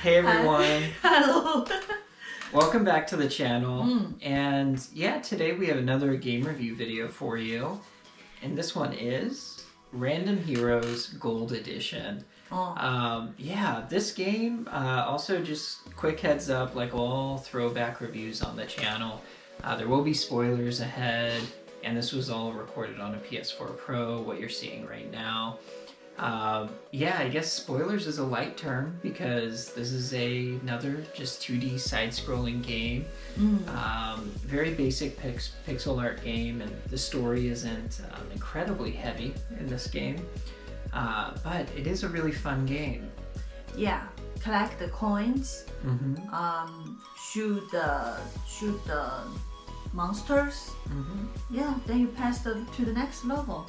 Hey everyone. Hello. Welcome back to the channel. And yeah, today we have another game review video for you. And this one is Random Heroes Gold Edition. Yeah, this game, also just quick heads up, like all throwback reviews on the channel, there will be spoilers ahead, and this was all recorded on a PS4 Pro, what you're seeing right now. Yeah, I guess spoilers is a light term because this is another just 2D side-scrolling game. Very basic pixel art game, and the story isn't incredibly heavy in this game, but it is a really fun game. Yeah, collect the coins. Shoot the monsters. Yeah, then you pass to the next level.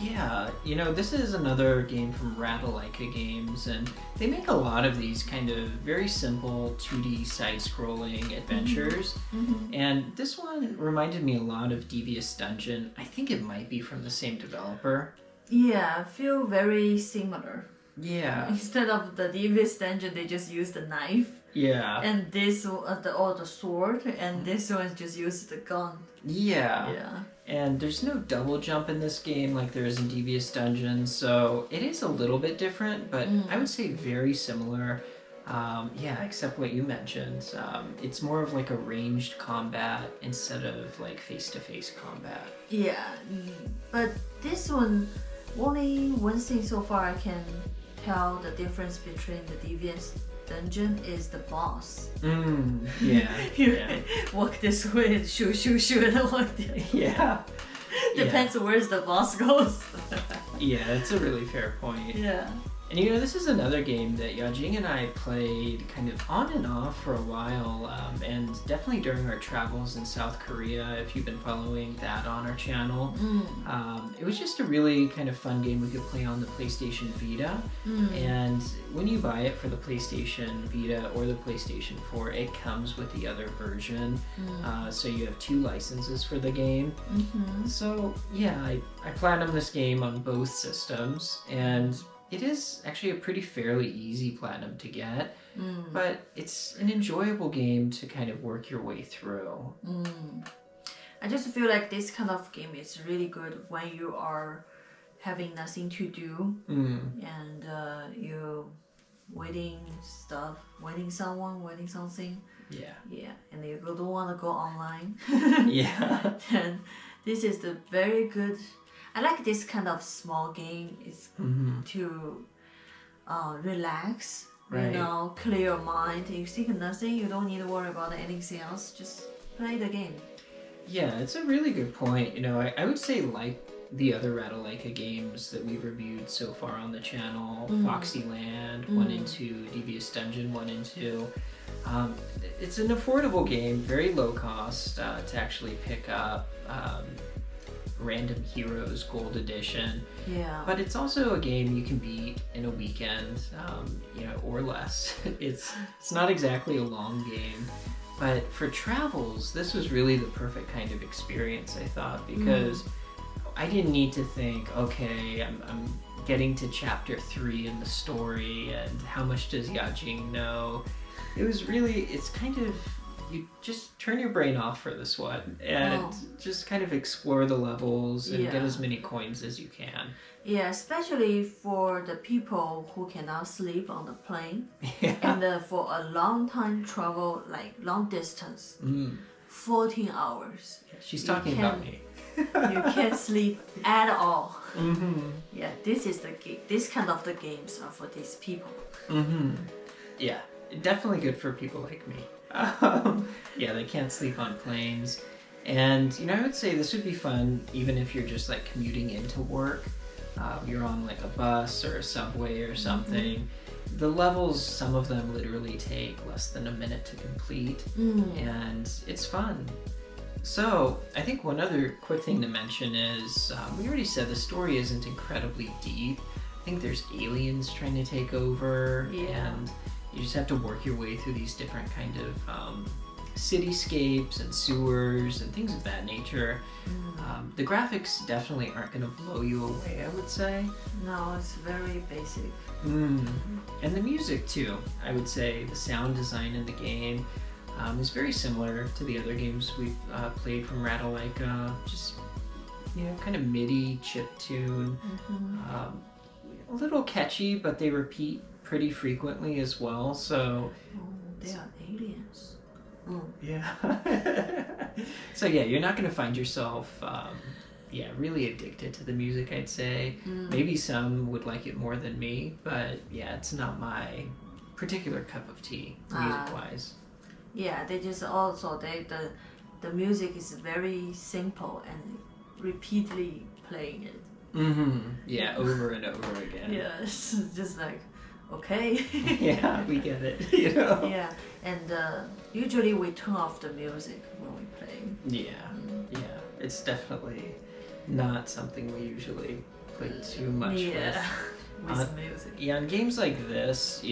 Yeah, you know, this is another game from Ratalaika Games, and they make a lot of these kind of very simple 2D side-scrolling adventures. And this one reminded me a lot of Devious Dungeon. I think it might be from the same developer. Yeah, I feel very similar. Yeah. Instead of the Devious Dungeon, they just use the knife. Yeah. And this the sword, and this one just uses the gun. Yeah. Yeah. And there's no double jump in this game like there is in Devious Dungeon, so it is a little bit different, but I would say very similar. Yeah, except what you mentioned. It's more of like a ranged combat instead of like face-to-face combat. Yeah, but this one, only one thing so far I can tell the difference between the Devious Dungeon is the boss. Yeah. You Yeah. walk this way and shoot, and walk the other. Yeah. Depends where the boss goes. Yeah, it's a really fair point. Yeah. And you know, this is another game that Yajing and I played kind of on and off for a while, and definitely during our travels in South Korea, if you've been following that on our channel. It was just a really kind of fun game we could play on the PlayStation Vita, and when you buy it for the PlayStation Vita or the PlayStation 4, it comes with the other version, so you have 2 licenses for the game. So yeah, I platinumed this game on both systems, and it is actually a pretty fairly easy platinum to get, but it's an enjoyable game to kind of work your way through. I just feel like this kind of game is really good when you are having nothing to do and you waiting something. Yeah, and you don't want to go online. Yeah. Then this is the very good. I like this kind of small game. It's to relax, Right. you know, clear your mind. You think nothing, you don't need to worry about anything else. Just play the game. Yeah, it's a really good point. You know, I would say like the other Ratalaika games that we've reviewed so far on the channel, Foxyland, 1 and 2, Devious Dungeon 1 and 2. It's an affordable game, very low cost to actually pick up. Random Heroes Gold Edition. Yeah. But it's also a game you can beat in a weekend, you know, or less. It's not exactly a long game, but for travels, this was really the perfect kind of experience, I thought, because I didn't need to think, okay, I'm getting to chapter 3 in the story, and how much does Yajing know? It was really, it's kind of, you just turn your brain off for this one and just kind of explore the levels and get as many coins as you can. Yeah, especially for the people who cannot sleep on the plane and for a long time travel, like long distance, 14 hours. She's talking about me. You can't sleep at all. Yeah, this is the game. This kind of the games are for these people. Yeah, definitely good for people like me. Yeah, they can't sleep on planes. And, you know, I would say this would be fun even if you're just like commuting into work. You're on like a bus or a subway or something. The levels, some of them literally take less than a minute to complete, and it's fun. So, I think one other quick thing to mention is, we already said the story isn't incredibly deep. I think there's aliens trying to take over, and you just have to work your way through these different kind of cityscapes and sewers and things of that nature. The graphics definitely aren't going to blow you away, I would say. No, it's very basic. And the music too. I would say the sound design in the game is very similar to the other games we've played from Ratalaika. Just, kind of MIDI chiptune. A little catchy, but they repeat pretty frequently as well. So they are aliens. Yeah. So yeah, you're not going to find yourself really addicted to the music, I'd say. Maybe some would like it more than me, but yeah, it's not my particular cup of tea music-wise. Yeah, they just also the music is very simple and repeatedly playing it. Yeah, over and over again. Yeah, it's just like, okay. Yeah, we get it. Yeah, and usually we turn off the music when we play. Yeah, it's definitely not something we usually play too much with music. Yeah, in games like this,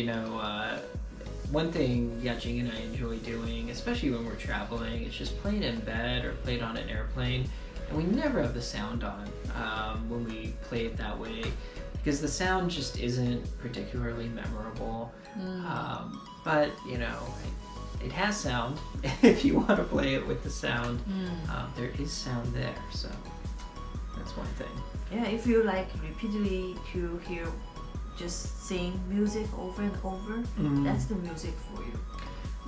one thing Jing and I enjoy doing, especially when we're traveling, is just playing in bed or played on an airplane. And we never have the sound on when we play it that way, because the sound just isn't particularly memorable. But, it has sound. If you want to play it with the sound, there is sound there, so that's one thing. Yeah, if you like repeatedly to hear just sing music over and over, that's the music for you.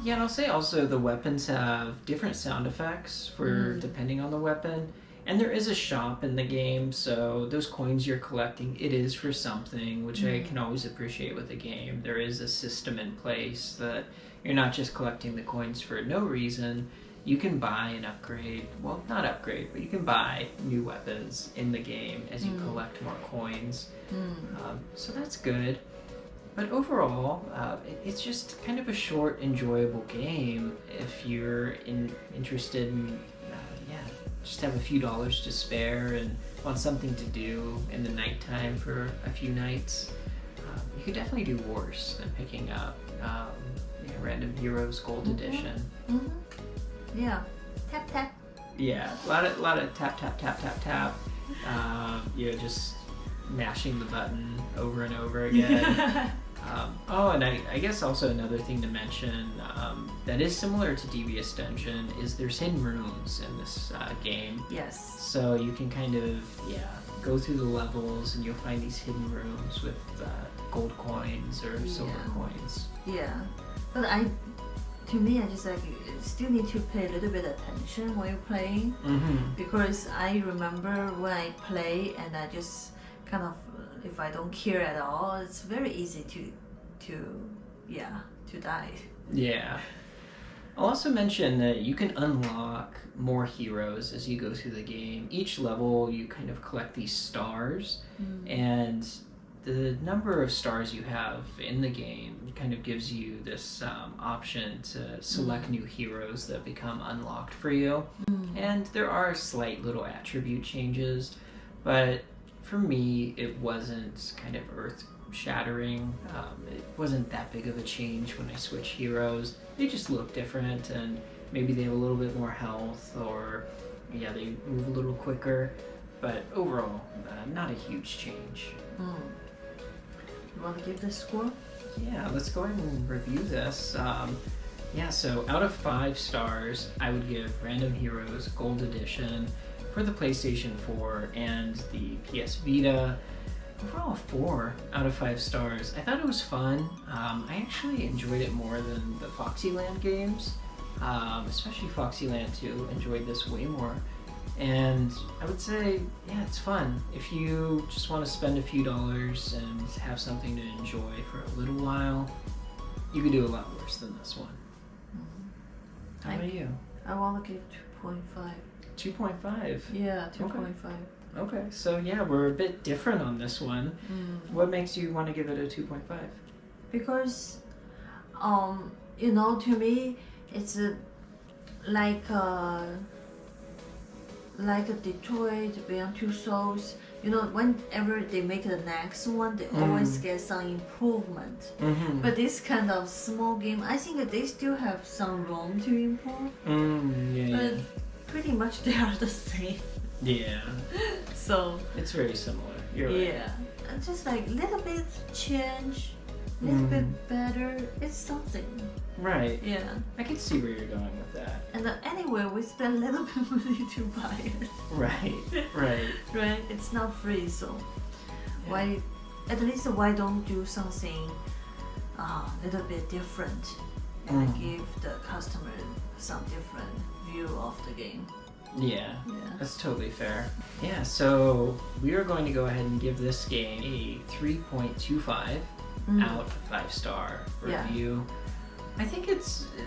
Yeah, and I'll say also the weapons have different sound effects for depending on the weapon. And there is a shop in the game, so those coins you're collecting, it is for something, which I can always appreciate with a game. There is a system in place that you're not just collecting the coins for no reason. You can buy and upgrade, well, not upgrade, but you can buy new weapons in the game as you collect more coins. So that's good. But overall, it's just kind of a short, enjoyable game if you're interested in, just have a few dollars to spare and want something to do in the nighttime for a few nights. You could definitely do worse than picking up Random Heroes Gold Edition. Yeah, tap tap. Yeah, a lot of tap tap tap tap tap. Just mashing the button over and over again. And I guess also another thing to mention that is similar to Devious Dungeon is there's hidden rooms in this game. Yes. So you can kind of, go through the levels and you'll find these hidden rooms with gold coins or silver coins. Yeah, but to me, I just like you still need to pay a little bit attention when you're playing, because I remember when I play and I just kind of, if I don't care at all, it's very easy to die. Yeah. I'll also mention that you can unlock more heroes as you go through the game. Each level you kind of collect these stars, and the number of stars you have in the game kind of gives you this option to select new heroes that become unlocked for you. And there are slight little attribute changes, but for me it wasn't kind of earth-shattering. It wasn't that big of a change when I switched heroes. They just look different, and maybe they have a little bit more health, or they move a little quicker, but overall not a huge change. You want to give this score? Yeah, let's go ahead and review this. So out of 5 stars, I would give Random Heroes Gold Edition for the PlayStation 4 and the PS Vita overall 4 out of 5 stars. I thought it was fun. I actually enjoyed it more than the Foxyland games, especially Foxyland 2. Enjoyed this way more. And I would say, it's fun. If you just want to spend a few dollars and have something to enjoy for a little while, you could do a lot worse than this one. How about you? I want to give 2.5. 2.5? Yeah, 2.5. Okay, so we're a bit different on this one. What makes you want to give it a 2.5? Because, to me, it's like a Detroit Beyond Two Souls. you know, whenever they make the next one, they always get some improvement. But this kind of small game, I think that they still have some room to improve. But pretty much they are the same. Yeah. So it's very similar. You're right. Yeah, just like little bit change, little bit better. It's something. Right. Yeah. I can see where you're going with that. And anyway, we spend a little bit money to buy it. Right. Right. Right. It's not free, so why? At least why don't do something a little bit different and give the customer some different view of the game. Yeah, that's totally fair. Yeah, so we are going to go ahead and give this game a 3.25 out of 5-star review. I think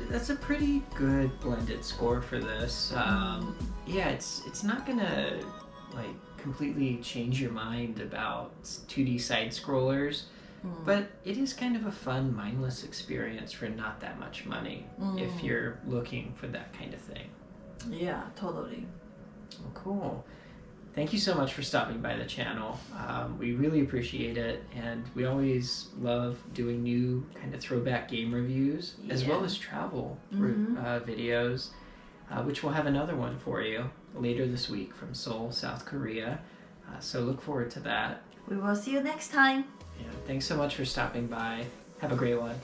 that's a pretty good blended score for this. Yeah, it's not gonna like completely change your mind about 2D side scrollers, but it is kind of a fun, mindless experience for not that much money if you're looking for that kind of thing. Yeah, totally. Well, cool. Thank you so much for stopping by the channel. We really appreciate it, and we always love doing new kind of throwback game reviews, as well as travel videos, which we'll have another one for you later this week from Seoul, South Korea. So look forward to that. We will see you next time. Yeah, thanks so much for stopping by. Have a great one.